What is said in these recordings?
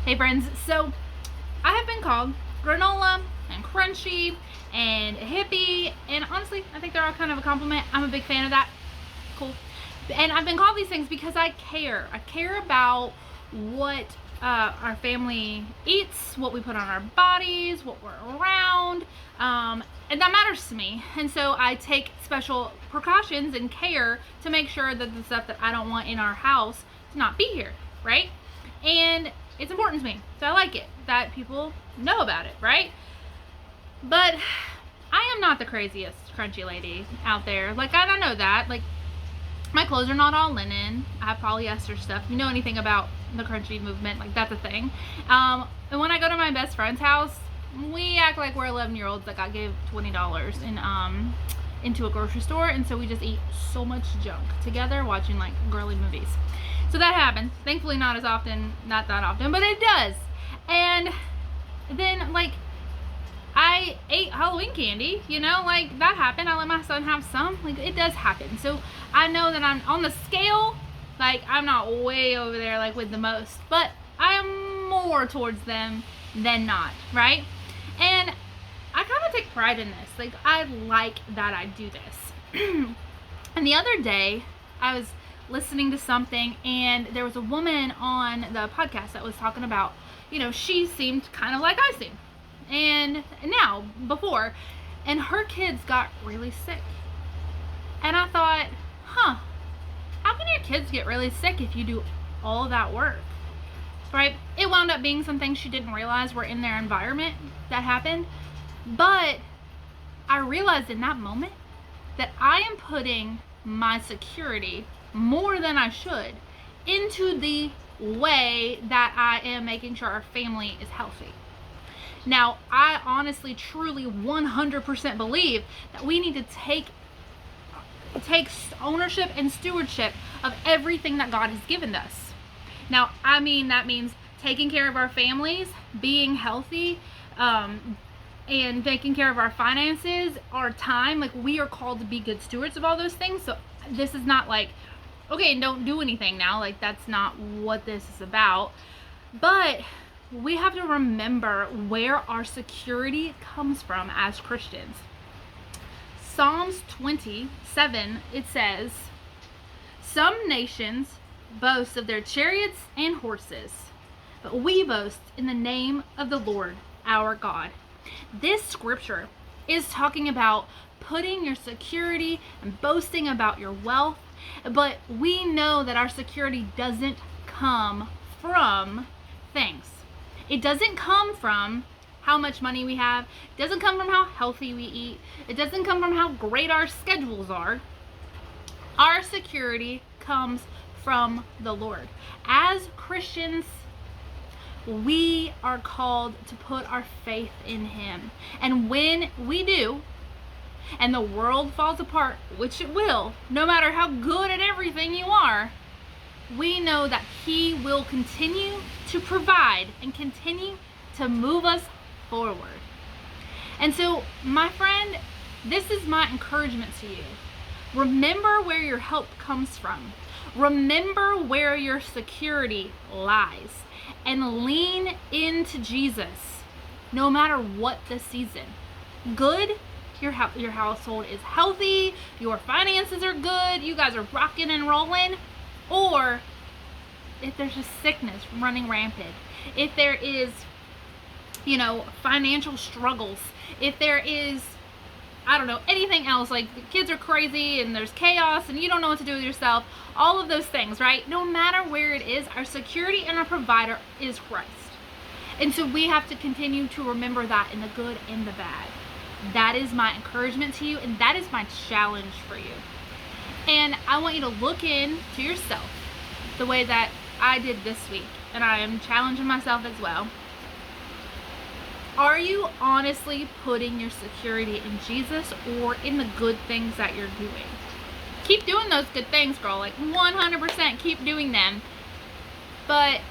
Hey friends, so I have been called granola and crunchy and hippie, and honestly I think they're all kind of a compliment. I'm a big fan of that. Cool. And I've been called these things because I care about what our family eats, what we put on our bodies, what we're around, and that matters to me. And so I take special precautions and care to make sure that the stuff that I don't want in our house to not be here, right? And it's important to me, so I like it that people know about it, right? But I am not the craziest crunchy lady out there. Like, I don't know that. Like, my clothes are not all linen. I have polyester stuff. If you know anything about the crunchy movement, like, that's a thing. And when I go to my best friend's house, we act like we're 11-year-olds that got gave $20 into a grocery store, and so we just eat so much junk together watching like girly movies. So that happens. Thankfully not as often, not that often, but it does. And then, like, I ate Halloween candy, you know, like, that happened. I let my son have some. Like, it does happen. So I know that I'm on the scale, like, I'm not way over there, like, with the most, but I am more towards them than not, right? And I kind of take pride in this. Like, I like that I do this. And the other day, I was listening to something, and there was a woman on the podcast that was talking about, you know, she seemed kind of like I seem. And now, before, and her kids got really sick. And I thought, how can your kids get really sick if you do all that work? Right? It wound up being some things she didn't realize were in their environment that happened. But I realized in that moment that I am putting my security more than I should into the way that I am making sure our family is healthy. Now, I honestly, truly, 100% believe that we need to take ownership and stewardship of everything that God has given us. Now, I mean, that means taking care of our families, being healthy, and taking care of our finances, our time. Like, we are called to be good stewards of all those things. So this is not like, okay, don't do anything now. Like, that's not what this is about. But we have to remember where our security comes from as Christians. Psalms 27, it says, "Some nations boast of their chariots and horses, but we boast in the name of the Lord our God." This scripture is talking about putting your security and boasting about your wealth, but we know that our security doesn't come from things. It doesn't come from how much money we have. It doesn't come from how healthy we eat. It doesn't come from how great our schedules are. Our security comes from the Lord. As Christians, we are called to put our faith in Him. And when we do, and the world falls apart, which it will, no matter how good at everything you are, we know that He will continue to provide and continue to move us forward. And so, my friend, this is my encouragement to you. Remember where your help comes from. Remember where your security lies. And lean into Jesus, no matter what the season. Good, your household is healthy, your finances are good, you guys are rocking and rolling. Or if there's just sickness running rampant, if there is, financial struggles, if there is, I don't know, anything else, like the kids are crazy and there's chaos and you don't know what to do with yourself, all of those things, right? No matter where it is, our security and our provider is Christ. And so we have to continue to remember that in the good and the bad. That is my encouragement to you, and that is my challenge for you. And I want you to look into yourself the way that I did this week, and I am challenging myself as well. Are you honestly putting your security in Jesus or in the good things that you're doing? Keep doing those good things, girl. Like, 100% keep doing them. But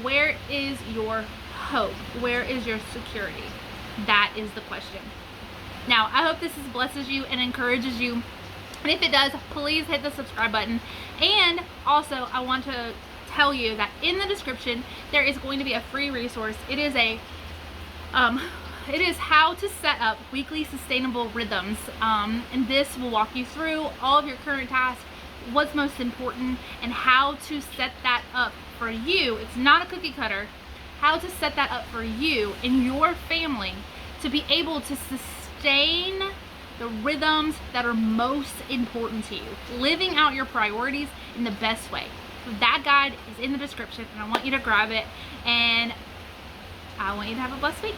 where is your hope? Where is your security? That is the question. Now, I hope this blesses you and encourages you. And if it does, please hit the subscribe button. And also, I want to tell you that in the description, there is going to be a free resource. It is how to set up weekly sustainable rhythms, and this will walk you through all of your current tasks, what's most important, and how to set that up for you. It's not a cookie cutter. How to set that up for you and your family to be able to sustain the rhythms that are most important to you, living out your priorities in the best way. So that guide is in the description, and I want you to grab it, and I want you to have a blessed week.